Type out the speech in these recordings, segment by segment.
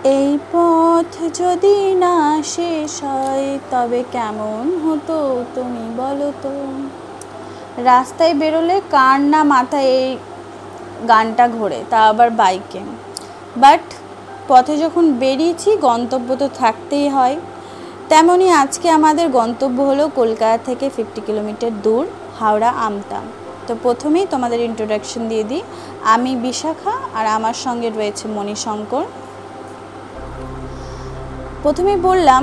এই পথ যদি না শেষ হয় তবে কেমন হতো তুমি বলো তো। রাস্তায় বেরোলে কার না মাথায় এই গানটা ঘোরে, তা আবার বাইকে। বাট পথে যখন বেরিয়েছি গন্তব্য তো থাকতেই হয়। তেমনই আজকে আমাদের গন্তব্য হলো কলকাতা থেকে 50 কিলোমিটার দূর হাওড়া আমতা। তো প্রথমেই তোমাদের ইন্ট্রোডাকশন দিয়ে দিই, আমি বিশাখা আর আমার সঙ্গে রয়েছে মণিশঙ্কর। প্রথমেই বললাম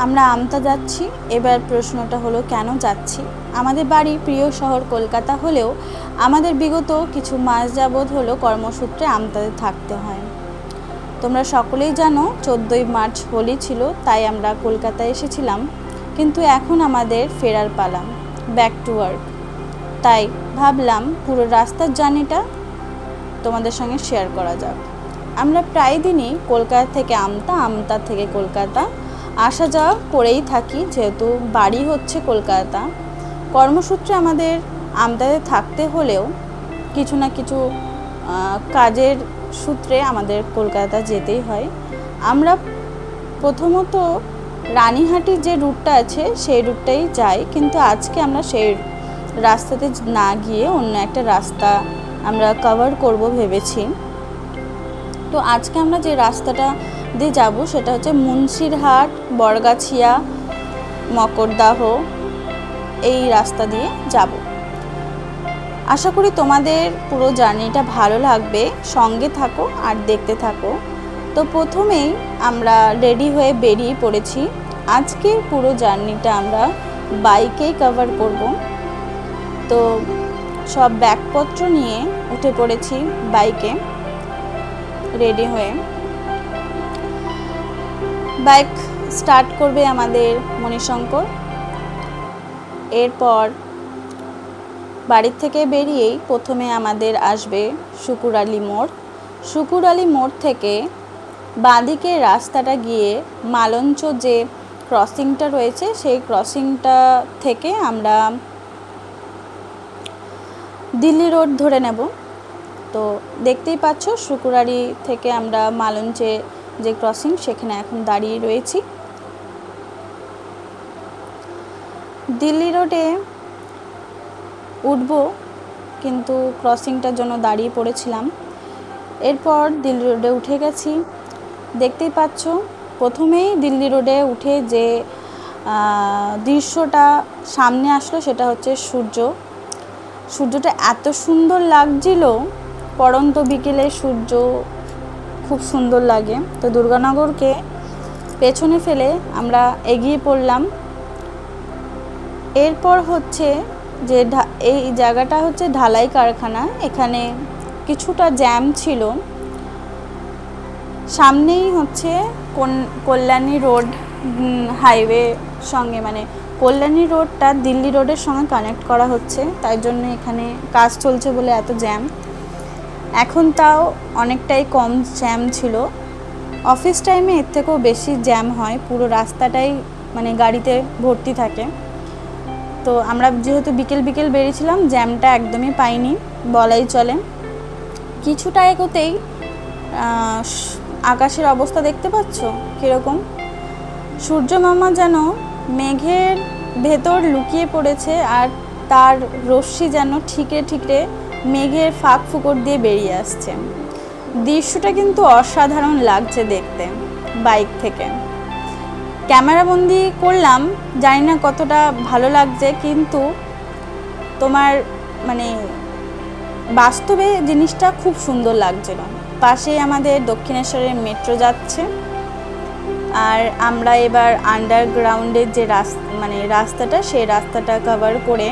আমরা আমতা যাচ্ছি। এবার প্রশ্নটা হলো কেন যাচ্ছি। আমাদের বাড়ি প্রিয় শহর কলকাতা হলেও আমাদের বিগত কিছু মাস যাবৎ হলো কর্মসূত্রে আমতাতে থাকতে হয়। তোমরা সকলেই জানো 14ই মার্চ হোলি ছিল, তাই আমরা কলকাতায় এসেছিলাম। কিন্তু এখন আমাদের ফেরার পালা, ব্যাক টু ওয়ার্ক। তাই ভাবলাম পুরো রাস্তার জার্নিটা তোমাদের সঙ্গে শেয়ার করা যাক। আমরা প্রায় দিনই কলকাতা থেকে আমতা, আমতা থেকে কলকাতা আসা যাওয়া করেই থাকি, যেহেতু বাড়ি হচ্ছে কলকাতা। কর্মসূত্রে আমাদের আমতাতে থাকতে হলেও কিছু না কিছু কাজের সূত্রে আমাদের কলকাতা যেতেই হয়। আমরা প্রথমত রানীহাটির যে রুটটা আছে সেই রুটটাই যাই, কিন্তু আজকে আমরা সেই রাস্তাতে না গিয়ে অন্য একটা রাস্তা আমরা কভার করব ভেবেছি। তো আজকে আমরা যে রাস্তাটা দিয়ে যাব সেটা হচ্ছে মুন্সিরহাট, বরগাছিয়া, মকরদাহ, এই রাস্তা দিয়ে যাব। আশা করি তোমাদের পুরো জার্নিটা ভালো লাগবে, সঙ্গে থাকো আর দেখতে থাকো। তো প্রথমেই আমরা রেডি হয়ে বেরিয়ে পড়েছি। আজকের পুরো জার্নিটা আমরা বাইকেই কভার করব। তো সব ব্যাগপত্র নিয়ে উঠে পড়েছি বাইকে, রেডি হয়ে। বাইক স্টার্ট করবে আমাদের মণিশঙ্কর। এরপর বাড়ির থেকে বেরিয়েই প্রথমে আমাদের আসবে শুকুরআলী মোড়। শুকুরআলী মোড় থেকে বাঁদিকে রাস্তাটা গিয়ে মালঞ্চ যে ক্রসিংটা রয়েছে সেই ক্রসিংটা থেকে আমরা দিল্লি রোড ধরে নেব। তো দেখতেই পাচ্ছ শুকুরআলী থেকে আমরা মালঞ্চে যে ক্রসিং সেখানে এখন দাঁড়িয়ে রয়েছি। দিল্লি রোডে উঠব, কিন্তু ক্রসিংটার জন্য দাঁড়িয়ে পড়েছিলাম। এরপর দিল্লি রোডে উঠে গেছি। দেখতেই পাচ্ছ প্রথমেই দিল্লি রোডে উঠে যে দৃশ্যটা সামনে আসলো সেটা হচ্ছে সূর্যটা এত সুন্দর লাগছিল। পড়ন্ত বিকেলে সূর্য খুব সুন্দর লাগে। তো দুর্গানগরকে পেছনে ফেলে আমরা এগিয়ে পড়লাম। এরপর হচ্ছে যে এই জায়গাটা হচ্ছে ঢালাই কারখানা। এখানে কিছুটা জ্যাম ছিল। সামনেই হচ্ছে কল্যাণী রোড হাইওয়ে সঙ্গে, মানে কল্যাণী রোডটা দিল্লি রোডের সঙ্গে কানেক্ট করা হচ্ছে, তাই জন্য এখানে কাজ চলছে বলে এত জ্যাম। এখন তাও অনেকটাই কম জ্যাম ছিল। অফিস টাইমে এর থেকেও বেশি জ্যাম হয়, পুরো রাস্তাটাই মানে গাড়িতে ভর্তি থাকে। তো আমরা যেহেতু বিকেল বেরিয়েছিলাম, জ্যামটা একদমই পাইনি বলাই চলে। কিছুটা এগোতেই আকাশের অবস্থা দেখতে পাচ্ছ কীরকম। সূর্য মামা যেন মেঘের ভেতর লুকিয়ে পড়েছে, আর তার রশ্মি যেন ঠিকরে ঠিকরে মেঘের ফাঁক ফুকর দিয়ে বেরিয়ে আসছে। দৃশ্যটা কিন্তু অসাধারণ লাগছে দেখতে বাইক থেকে। ক্যামেরাবন্দি করলাম, জানি না কতটা ভালো লাগছে, কিন্তু তোমার মানে বাস্তবে জিনিসটা খুব সুন্দর লাগছিল। পাশেই আমাদের দক্ষিণেশ্বরের মেট্রো যাচ্ছে, আর আমরা এবার আন্ডারগ্রাউন্ডের যে রাস্তাটা সেই রাস্তাটা কভার করে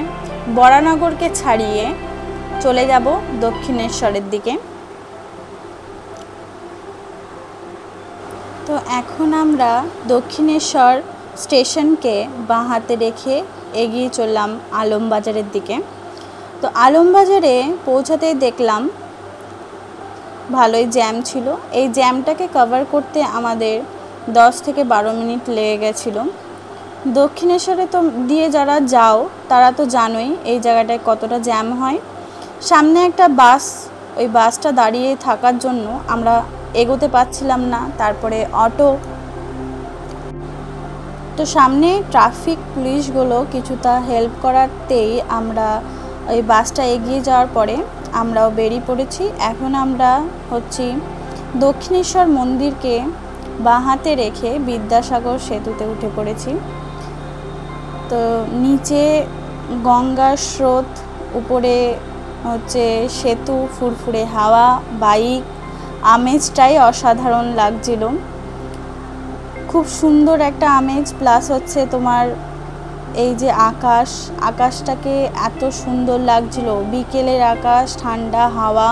বরানগরকে ছাড়িয়ে চলে যাব দক্ষিণেশ্বরের দিকে। তো এখন আমরা দক্ষিণেশ্বর স্টেশনকে বাঁ হাতে রেখে এগিয়ে চললাম আলমবাজারের দিকে। তো আলমবাজারে পৌঁছাতেই দেখলাম ভালোই জ্যাম ছিল। এই জ্যামটাকে কভার করতে আমাদের 10 থেকে 12 মিনিট লেগে গেছিলো। দক্ষিণেশ্বরে তো দিয়ে যারা যাও তারা তো জানোই এই জায়গাটায় কতটা জ্যাম হয়। সামনে একটা বাস, ওই বাসটা দাঁড়িয়ে থাকার জন্য আমরা এগোতে পারছিলাম না। তারপরে অটো, তো সামনে ট্রাফিক পুলিশগুলো কিছুটা হেল্প করাতেই আমরা ওই বাসটা এগিয়ে যাওয়ার পরে আমরাও বেরিয়ে পড়েছি। এখন আমরা হচ্ছি দক্ষিণেশ্বর মন্দিরকে বাঁ হাতে রেখে বিদ্যাসাগর সেতুতে উঠে পড়েছি। তো নিচে গঙ্গার স্রোত, উপরে হচ্ছে সেতু, ফুরফুরে হাওয়া, বাইক, আমেজটাই অসাধারণ লাগছিল। খুব সুন্দর একটা আমেজ, প্লাস হচ্ছে তোমার এই যে আকাশটাকে এত সুন্দর লাগছিল, বিকেলের আকাশ, ঠান্ডা হাওয়া।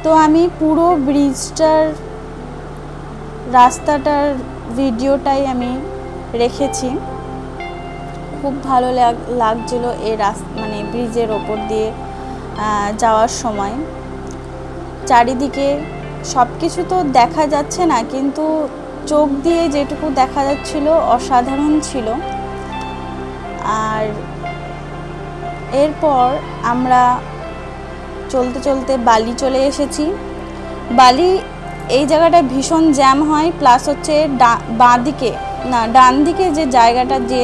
তো আমি পুরো ব্রিজটার রাস্তাটার ভিডিওটাই আমি রেখেছি। খুব ভালো লাগছিল এই মানে ব্রিজের ওপর দিয়ে যাওয়ার সময়। চারিদিকে সব কিছু তো দেখা যাচ্ছে না, কিন্তু চোখ দিয়ে যেটুকু দেখা যাচ্ছিল অসাধারণ ছিল। আর এরপর আমরা চলতে চলতে বালি চলে এসেছি। বালি এই জায়গাটা ভীষণ জ্যাম হয়, প্লাস হচ্ছে ডান দিকে যে জায়গাটা, যে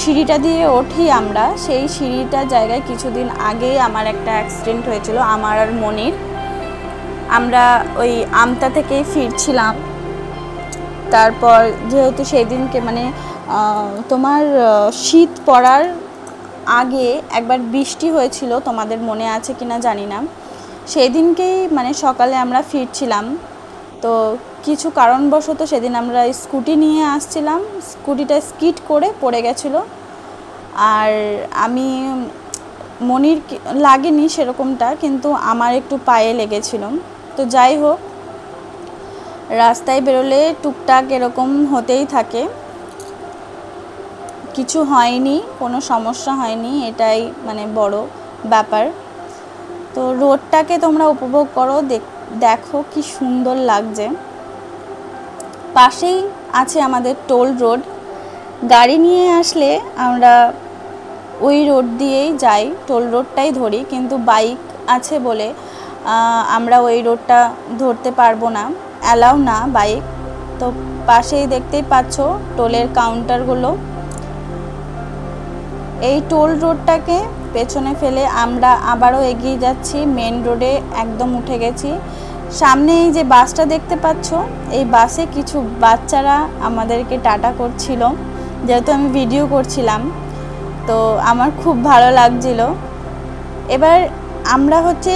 সিঁড়িটা দিয়ে ওঠি আমরা, সেই সিঁড়িটার জায়গায় কিছুদিন আগেই আমার একটা অ্যাক্সিডেন্ট হয়েছিল, আমার আর মনির। আমরা ওই আমতা থেকেই ফিরছিলাম। তারপর যেহেতু সেই দিনকে মানে তোমার শীত পড়ার আগে একবার বৃষ্টি হয়েছিল, তোমাদের মনে আছে কিনা জানি না। সেই দিনকেই মানে সকালে আমরা ফিরছিলাম, তো কিছু কারণবশত সেদিন আমরা স্কুটি নিয়ে আসছিলাম, স্কুটিটা স্কিড করে পড়ে গেছিলো। আর আমি, মনির লাগেনি সেরকমটা, কিন্তু আমার একটু পায়ে লেগেছিল। তো যাই হোক, রাস্তায় বেরোলে টুকটাক এরকম হতেই থাকে, কিছু হয়নি, কোনো সমস্যা হয়নি, এটাই মানে বড় ব্যাপার। তো রোডটাকে তোমরা উপভোগ করো, দেখো কি সুন্দর লাগছে। পাশেই আছে আমাদের টোল রোড, গাড়ি নিয়ে আসলে আমরা ওই রোড দিয়েই যাই, টোল রোডটাই ধরি, কিন্তু বাইক আছে বলে আমরা ওই রোডটা ধরতে পারবো না, অ্যালাউ না বাইক। তো পাশেই দেখতেই পাচ্ছ টোলের কাউন্টারগুলো। এই টোল রোডটাকে পেছনে ফেলে আমরা আবারও এগিয়ে যাচ্ছি, মেন রোডে একদম উঠে গেছি। সামনে এই যে বাসটা দেখতে পাচ্ছ, এই বাসে কিছু বাচ্চারা আমাদেরকে টাটা করছিল, যেহেতু আমি ভিডিও করছিলাম, তো আমার খুব ভালো লাগছিল। এবার আমরা হচ্ছে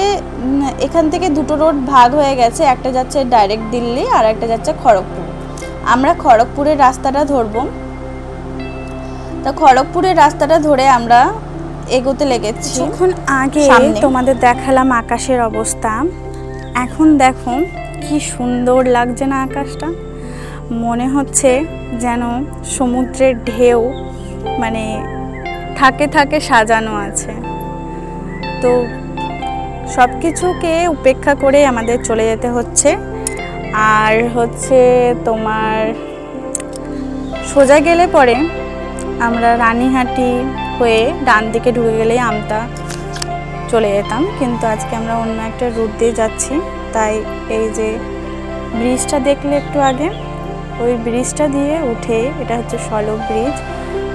এখান থেকে দুটো রোড ভাগ হয়ে গেছে, একটা যাচ্ছে ডাইরেক্ট দিল্লি আর একটা যাচ্ছে খড়গপুর। আমরা খড়গপুরের রাস্তাটা ধরবো। তা খড়গপুরের রাস্তাটা ধরে আমরা এগোতে লেগেছি। যখন আগে তোমাদের দেখালাম আকাশের অবস্থা, এখন দেখো কি সুন্দর লাগছে না আকাশটা, মনে হচ্ছে যেন সমুদ্রের ঢেউ মানে থাকে থাকে সাজানো আছে। তো সব কিছুকে উপেক্ষা করে আমাদের চলে যেতে হচ্ছে। আর হচ্ছে তোমার সোজা গেলে পরে আমরা রানীহাটি হয়ে ডান দিকে ঢুকে গেলেই আমতা চলে যেতাম, কিন্তু আজকে আমরা অন্য একটা রুট দিয়ে যাচ্ছি। তাই এই যে ব্রিজটা দেখলে একটু আগে, ওই ব্রিজটা দিয়ে উঠে, এটা হচ্ছে সলভ ব্রিজ,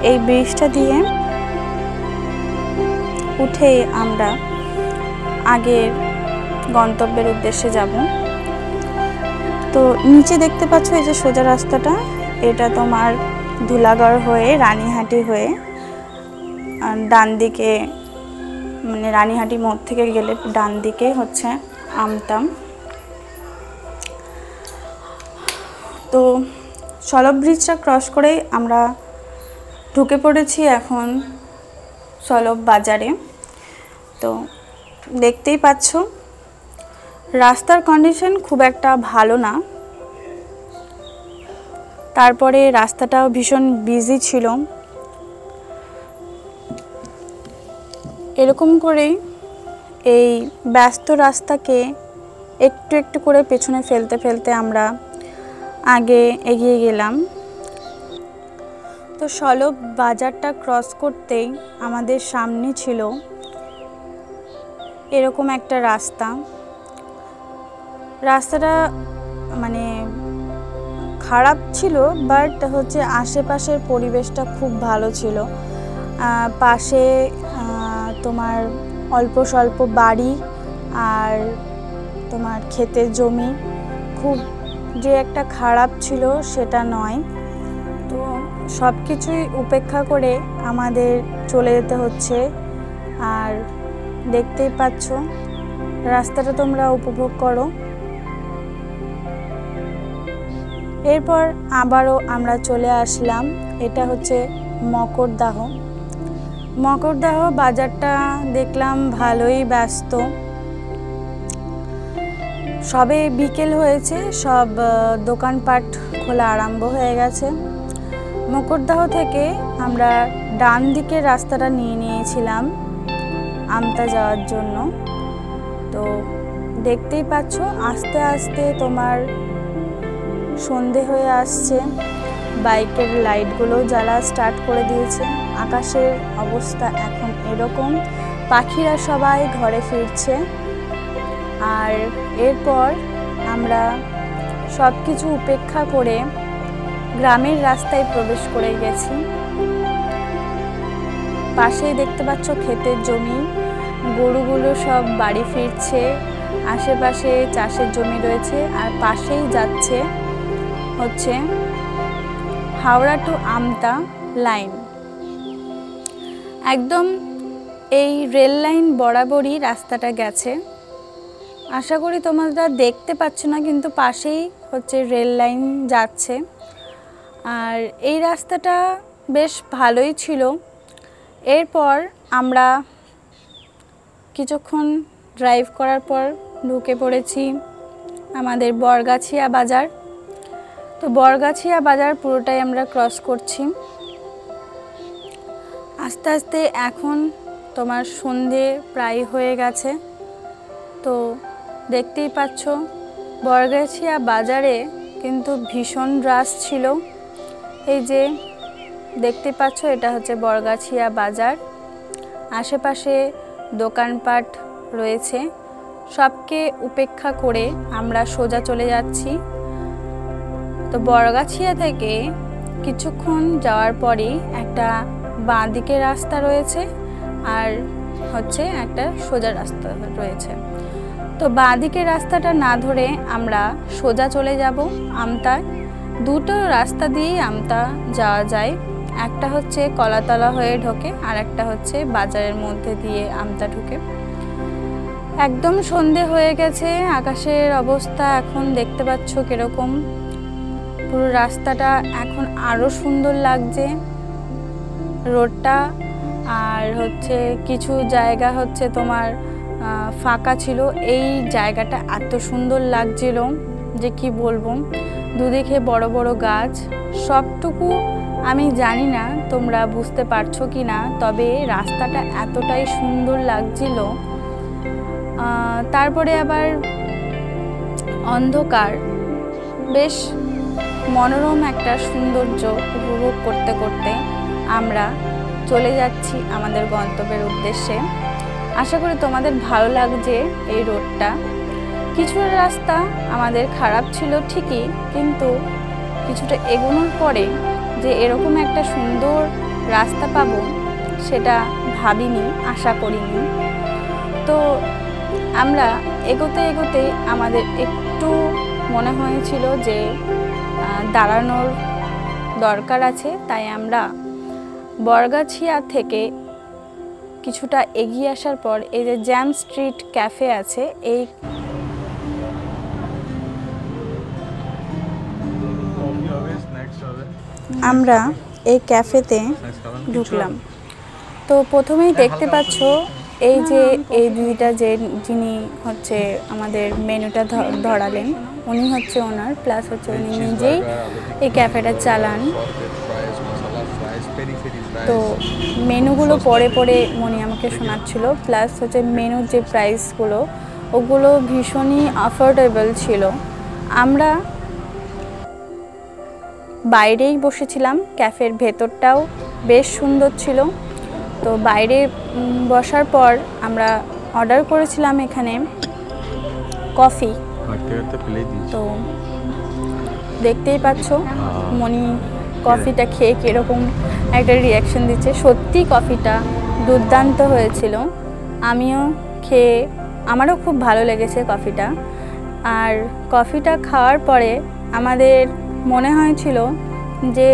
এই ব্রিজটা দিয়ে উঠে আমরা আগের গন্তব্যের উদ্দেশ্যে যাব। তো নিচে দেখতে পাচ্ছ এই যে সোজা রাস্তাটা, এটা তোমার ধুলাগড় হয়ে রানীহাটি হয়ে ডান দিকে, মানে রানীহাটি মোড় থেকে গেলে ডান দিকে হচ্ছে আমতাম। তো সলভ ব্রিজটা ক্রস করেই আমরা ঢুকে পড়েছি এখন সলভ বাজারে। তো দেখতেই পাচ্ছ রাস্তার কন্ডিশন খুব একটা ভালো না, তারপরে রাস্তাটাও ভীষণ বিজি ছিল। এরকম করেই এই ব্যস্ত রাস্তাকে একটু একটু করে পেছনে ফেলতে ফেলতে আমরা আগে এগিয়ে গেলাম। তো সলভ বাজারটা ক্রস করতেই আমাদের সামনে ছিল এরকম একটা রাস্তা। রাস্তাটা খারাপ ছিল, বাট হচ্ছে আশেপাশের পরিবেশটা খুব ভালো ছিল। পাশে তোমার অল্প স্বল্প বাড়ি আর তোমার ক্ষেতের জমি, খুব যে একটা খারাপ ছিল সেটা নয়। তো সব কিছুই উপেক্ষা করে আমাদের চলে যেতে হচ্ছে। আর দেখতেই পাচ্ছ রাস্তাটা তোমরা উপভোগ করো। এরপর আবারও আমরা চলে আসলাম, এটা হচ্ছে মকরদাহ। মকরদাহ বাজারটা দেখলাম ভালোই ব্যস্ত, সবে বিকেল হয়েছে, সব দোকানপাট খোলা আরম্ভ হয়ে গেছে। মকরদাহ থেকে আমরা ডান দিকের রাস্তাটা নিয়ে নিয়েছিলাম আমতা যাওয়ার জন্য। তো দেখতেই পাচ্ছ আস্তে আস্তে তোমার সন্ধে হয়ে আসছে, বাইকের লাইটগুলো জ্বালা স্টার্ট করে দিয়েছে। আকাশের অবস্থা এখন এরকম, পাখিরা সবাই ঘরে ফিরছে। আর এরপর আমরা সব কিছু উপেক্ষা করে গ্রামের রাস্তায় প্রবেশ করে গেছি। পাশেই দেখতে পাচ্ছ ক্ষেতের জমি, গরুগুলো সব বাড়ি ফিরছে, আশেপাশে চাষের জমি রয়েছে। আর পাশেই যাচ্ছে হচ্ছে হাওড়া টু আমতা লাইন। একদম এই রেল লাইন বরাবরই রাস্তাটা গেছে। আশা করি তোমরা দেখতে পাচ্ছ না, কিন্তু পাশেই হচ্ছে রেল লাইন যাচ্ছে। আর এই রাস্তাটা বেশ ভালোই ছিল। এরপর আমরা কিছুক্ষণ ড্রাইভ করার পর ঢুকে পড়েছি আমাদের বরগাছিয়া বাজার। তো বরগাছিয়া বাজার পুরোটাই আমরা ক্রস করছি। আস্তে আস্তে এখন তোমার সন্ধে প্রায় হয়ে গেছে। তো দেখতেই পাচ্ছ বরগাছিয়া বাজারে কিন্তু ভীষণ রাশ ছিল। এই যে দেখতে পাচ্ছ এটা হচ্ছে বরগাছিয়া বাজার, আশেপাশে দোকানপাট রয়েছে। সবকে উপেক্ষা করে আমরা সোজা চলে যাচ্ছি। তো বরগাছিয়া থেকে কিছুক্ষণ যাওয়ার পরেই একটা বাঁ দিকের রাস্তা রয়েছে আর হচ্ছে একটা সোজা রাস্তা রয়েছে। তো বাঁ দিকের রাস্তাটা না ধরে আমরা সোজা চলে যাব আমতায়। দুটো রাস্তা দিয়েই আমতা যাওয়া যায়, একটা হচ্ছে কলাতলা হয়ে ঢোকে আর একটা হচ্ছে বাজারের মধ্যে দিয়ে আমতা ঢুকে। একদম সন্ধে হয়ে গেছে, আকাশের অবস্থা এখন দেখতে পাচ্ছ কিরকম। পুরো রাস্তাটা এখন আরো সুন্দর লাগছে রোডটা। আর হচ্ছে কিছু জায়গা হচ্ছে তোমার ফাঁকা ছিল। এই জায়গাটা এত সুন্দর লাগছিল যে কি বলবো। দুদিকে বড় বড় গাছ, সবটুকু আমি জানি না তোমরা বুঝতে পারছো কি না, তবে রাস্তাটা এতটাই সুন্দর লাগছিল। তারপরে আবার অন্ধকার, বেশ মনোরম একটা সৌন্দর্য উপভোগ করতে করতে আমরা চলে যাচ্ছি আমাদের গন্তব্যের উদ্দেশ্যে। আশা করি তোমাদের ভালো লাগছে এই রোডটা। কিছু রাস্তা আমাদের খারাপ ছিল ঠিকই, কিন্তু কিছুটা এগোনোর পরে যে এরকম একটা সুন্দর রাস্তা পাবো সেটা ভাবিনি, আশা করিনি। তো আমরা এগোতে এগোতে আমাদের একটু মনে হয়েছিল যে দাঁড়ানোর দরকার আছে, তাই আমরা বরগাছিয়া থেকে কিছুটা এগিয়ে আসার পর এই যে জ্যাম স্ট্রিট ক্যাফে আছে, এই আমরা এই ক্যাফেতে ঢুকলাম। তো প্রথমেই দেখতে পাচ্ছ এই যে এই দিদিটা যিনি হচ্ছে আমাদের মেনুটা ধরালেন, উনি হচ্ছে ওনার, প্লাস হচ্ছে উনি নিজেই এই ক্যাফেটা চালান। তো মেনুগুলো পরে পরে মনি আমাকে শোনাচ্ছিল, প্লাস হচ্ছে মেনুর যে প্রাইসগুলো ওগুলো ভীষণই অ্যাফোর্ডেবল ছিল। আমরা বাইরেই বসেছিলাম, ক্যাফের ভেতরটাও বেশ সুন্দর ছিল। তো বাইরে বসার পর আমরা অর্ডার করেছিলাম এখানে কফি। তো দেখতেই পাচ্ছ মনি কফিটা খেয়ে কীরকম একটা রিয়াকশন দিচ্ছে। সত্যি কফিটা দুর্দান্ত হয়েছিল, আমিও খেয়ে আমারও খুব ভালো লেগেছে কফিটা। আর কফিটা খাওয়ার পরে আমাদের মনে হয়েছিল যে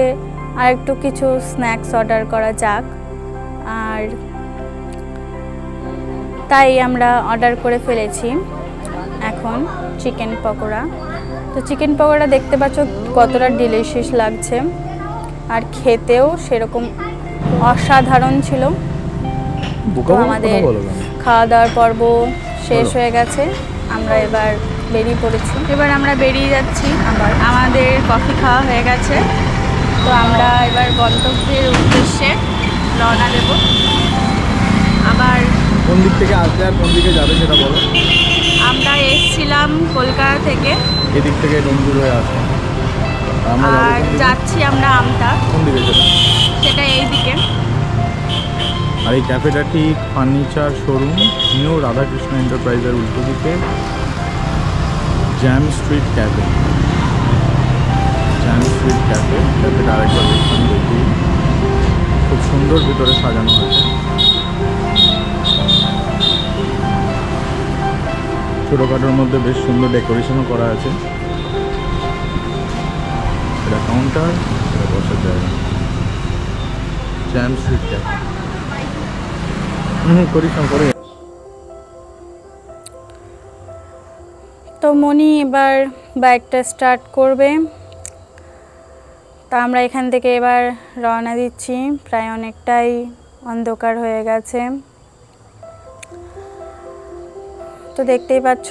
আর একটু কিছু স্ন্যাক্স অর্ডার করা যাক, আর তাই আমরা অর্ডার করে ফেলেছি এখন চিকেন পকোড়া। তো চিকেন পকোড়া দেখতে পাচ্ছ কতটা ডিলিশিয়াস লাগছে, আর খেতেও সেরকম অসাধারণ ছিল। তো আমাদের খাওয়া দাওয়ার পর্ব শেষ হয়ে গেছে, আমরা এবার বেরিয়ে পড়েছি। এবার আমরা বেরিয়ে যাচ্ছি, আবার আমাদের কফি খাওয়া হয়ে গেছে। তো আমরা এবার গন্তব্যের উদ্দেশ্যে রওনা দেব। আবার কোন দিক থেকে আসলে আর কোন দিকে যাবে সেটা বলো। আমরা এসেছিলাম কলকাতা থেকে, এদিক থেকে ডোমজুর হয়ে আসবে, আর যাচ্ছি আমরা আমতা। কোন দিকে সেটা এই দিকে। আর এই ক্যাফেটা ঠিক ফার্নিচার শোরুম নিউ রাধাকৃষ্ণ এন্টারপ্রাইজের উল্টো দিকে, jam street cafe. Jam street cafe, ক্যাফেটা আরেকবার দেখুন, দেখি খুব সুন্দর ভিতরে সাজানো আছে। ছোটোখাটোর মধ্যে বেশ সুন্দর ডেকোরেশনও করা আছে। এটা কাউন্টার, এটা বসার জায়গা। জ্যাম স্ট্রিট ক্যাফে করিস করে। তো মনি এবার বাইকটা স্টার্ট করবে। তা আমরা এখান থেকে এবার রওনা দিচ্ছি, প্রায় অনেকটাই অন্ধকার হয়ে গেছে। তো দেখতেই পাচ্ছ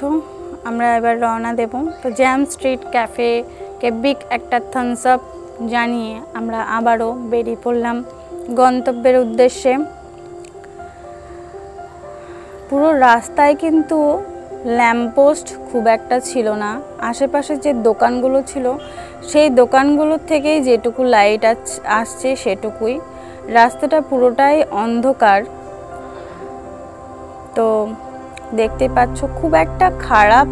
আমরা এবার রওনা দেব। তো জ্যাম স্ট্রিট ক্যাফেকে বিগ একটা থামস আপ জানিয়ে আমরা আবারও বেরিয়ে পড়লাম গন্তব্যের উদ্দেশ্যে। পুরো রাস্তায় কিন্তু ল্যাম্পপোস্ট খুব একটা ছিল না, আশেপাশে যে দোকানগুলো ছিল সেই দোকানগুলোর থেকেই যেটুকু লাইট আসছে সেটুকুই। রাস্তাটা পুরোটাই অন্ধকার। তো দেখতে পাচ্ছ খুব একটা খারাপ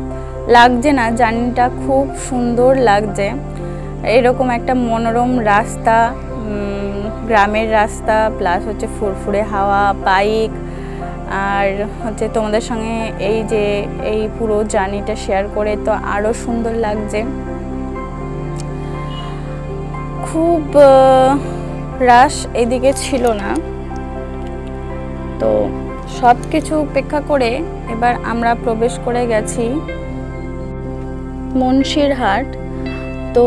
লাগছে না, জার্নিটা খুব সুন্দর লাগছে। এরকম একটা মনোরম রাস্তা, গ্রামের রাস্তা, প্লাস হচ্ছে ফুরফুরে হাওয়া, বাইক, আর হচ্ছে তোমাদের সঙ্গে এই পুরো জার্নিটা শেয়ার করে তো আরও সুন্দর লাগছে। খুব রাশ এদিকে ছিল না। তো সব কিছু উপেক্ষা করে এবার আমরা প্রবেশ করে গেছি মুন্সিরহাট। তো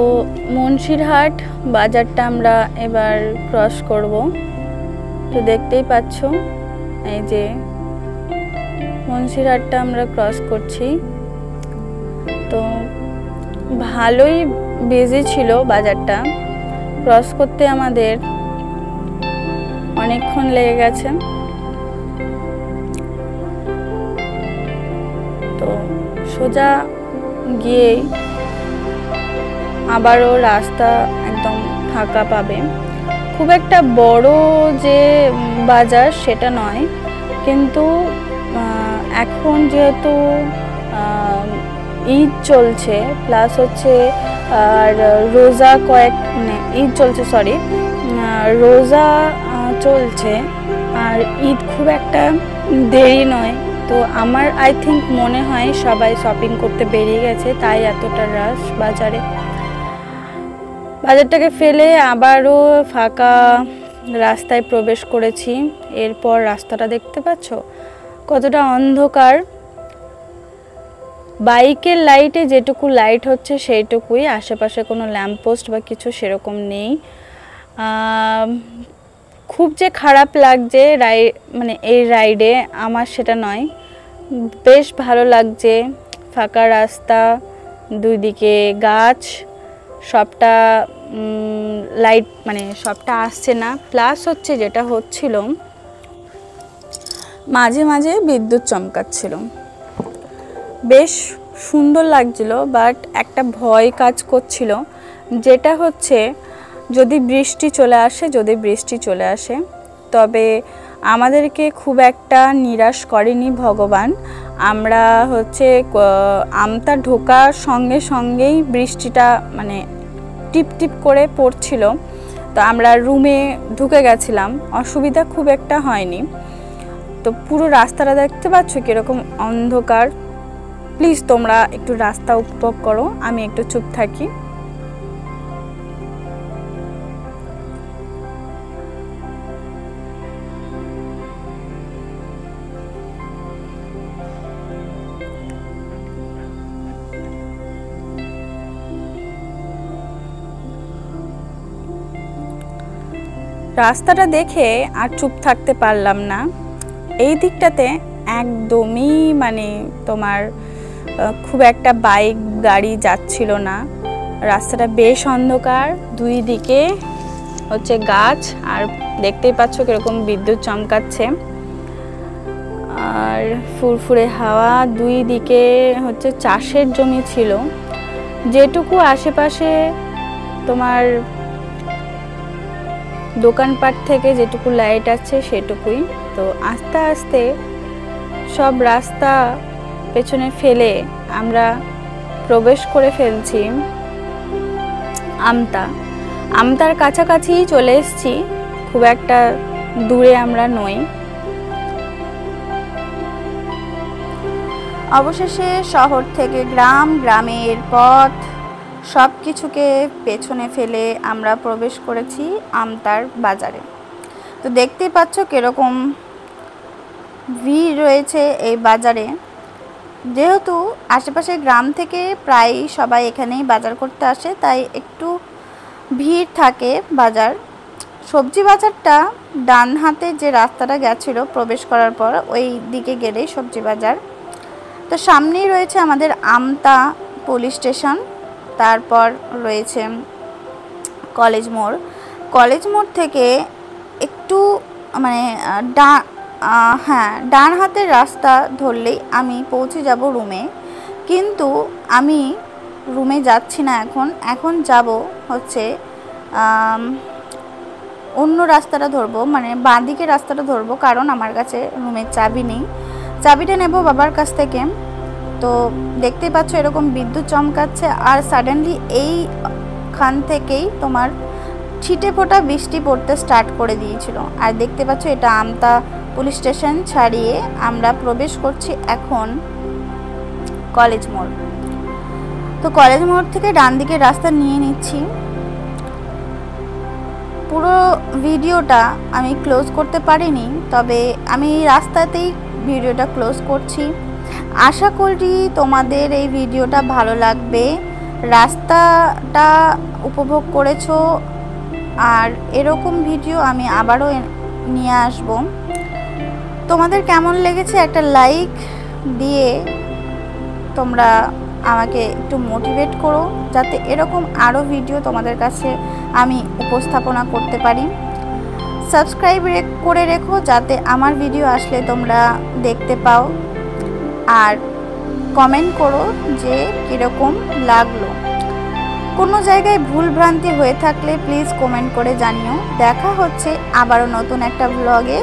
মুন্সিরহাট বাজারটা আমরা এবার ক্রস করব। তো দেখতেই পাচ্ছ এই যে মুন্সিরহাটটা আমরা ক্রস করছি। তো ভালোই বিজি ছিল বাজারটা, ক্রস করতে আমাদের অনেকক্ষণ লেগে গেছে। তো সোজা গিয়েই আবারও রাস্তা একদম ফাঁকা পাবে। খুব একটা বড় যে বাজার সেটা নয়, কিন্তু এখন যেহেতু ঈদ চলছে, প্লাস হচ্ছে আর রোজা ঈদ চলছে, রোজা চলছে, আর ঈদ খুব একটা দেরি নয়। তো আমার আই থিঙ্ক মনে হয় সবাই শপিং করতে বেরিয়ে গেছে, তাই এতটা রাশ বাজারে। বাজারটাকে ফেলে আবারও ফাঁকা রাস্তায় প্রবেশ করেছি। এরপর রাস্তাটা দেখতে পাচ্ছ কতটা অন্ধকার। বাইকের লাইটে যেটুকু লাইট হচ্ছে সেইটুকুই, আশেপাশে কোনো ল্যাম্পপোস্ট বা কিছু সেরকম নেই। খুব যে খারাপ লাগছে মানে এই রাইডে আমার সেটা নয়, বেশ ভালো লাগছে। ফাঁকা রাস্তা, দুই দিকে গাছ, সবটা লাইট মানে সবটা আসছে না, প্লাস হচ্ছে যেটা হচ্ছিল মাঝে মাঝে বিদ্যুৎ চমকাচ্ছিল। বেশ সুন্দর লাগছিল, বাট একটা ভয় কাজ করছিল, যেটা হচ্ছে যদি বৃষ্টি চলে আসে তবে আমাদেরকে খুব একটা নিরাশ করেনি ভগবান। আমরা হচ্ছে আমতা ঢোকার সঙ্গে সঙ্গেই বৃষ্টিটা মানে টিপ টিপ করে পড়ছিল। তো আমরা রুমে ঢুকে গেছিলাম, অসুবিধা খুব একটা হয়নি। তো পুরো রাস্তাটা দেখতে পাচ্ছ কীরকম অন্ধকার। প্লিজ তোমরা একটু রাস্তা উপভোগ করো, আমি একটু চুপ থাকি। রাস্তাটা দেখে আর চুপ থাকতে পারলাম না। এই দিকটাতে একদমই মানে তোমার খুব একটা বাইক গাড়ি যাচ্ছিল না। রাস্তাটা বেশ অন্ধকার, দুই দিকে হচ্ছে গাছ, আর দেখতেই পাচ্ছ কিরকম বিদ্যুৎ চমকাচ্ছে, আর ফুরফুরে হাওয়া। দুই দিকে হচ্ছে চাষের জমি ছিল, যেটুকু আশেপাশে তোমার দোকানপাট থেকে যেটুকু লাইট আছে সেটুকুই। তো আস্তে আস্তে সব রাস্তা পেছনে ফেলে আমরা প্রবেশ করে ফেলছি আমতার কাছাকাছি চলে এসেছি, খুব একটা দূরে আমরা নই। অবশেষে শহর থেকে গ্রাম, গ্রামের পথ সব কিছুকে পেছনে ফেলে আমরা প্রবেশ করেছি আমতার বাজারে। তো দেখতেই পাচ্ছ কীরকম ভিড় রয়েছে এই বাজারে। যেহেতু আশেপাশে গ্রাম থেকে প্রায় সবাই এখানেই বাজার করতে আসে, তাই একটু ভিড় থাকে বাজার। সবজি বাজারটা ডান হাতে যে রাস্তাটা গেছিল প্রবেশ করার পর, ওই দিকে গেলেই সবজি বাজার। তো সামনেই রয়েছে আমাদের আমতা পুলিশ স্টেশন, তারপর রয়েছে কলেজ মোড়। কলেজ মোড় থেকে একটু মানে ডান হাতের রাস্তা ধরলেই আমি পৌঁছে যাব রুমে। কিন্তু আমি রুমে যাচ্ছি না এখন যাব হচ্ছে অন্য রাস্তাটা ধরবো, মানে বাঁ দিকে রাস্তাটা ধরবো, কারণ আমার কাছে রুমের চাবি নেই। চাবিটা নেব বাবার কাছ থেকে। তো দেখতে পাচ্ছ এরকম বিদ্যুৎ চমকাচ্ছে, আর সাডেনলি এইখান থেকেই তোমার ছিটে ফোটা বৃষ্টি পড়তে স্টার্ট করে দিয়েছিল। আর দেখতে পাচ্ছ এটা আমতা পুলিশ স্টেশন ছাড়িয়ে আমরা প্রবেশ করছি এখন কলেজ মোড়। তো কলেজ মোড় থেকে ডান দিকে রাস্তা নিয়ে নিচ্ছি। পুরো ভিডিওটা আমি ক্লোজ করতে পারিনি, তবে আমি রাস্তাতেই ভিডিওটা ক্লোজ করছি। আশা করি তোমাদের এই ভিডিওটা ভালো লাগবে, রাস্তাটা উপভোগ করেছো। আর এরকম ভিডিও আমি আবারও নিয়ে আসব। তোমাদের কেমন লেগেছে একটা লাইক দিয়ে তোমরা আমাকে একটু মোটিভেট করো, যাতে এরকম আরও ভিডিও তোমাদের কাছে আমি উপস্থাপনা করতে পারি। সাবস্ক্রাইব করে রেখো, যাতে আমার ভিডিও আসলে তোমরা দেখতে পাও। আর কমেন্ট করো যে কীরকম লাগলো। কোনো জায়গায় ভুল ভ্রান্তি হয়ে থাকলে প্লিজ কমেন্ট করে জানিও। দেখা হচ্ছে আবারও নতুন একটা ব্লগে।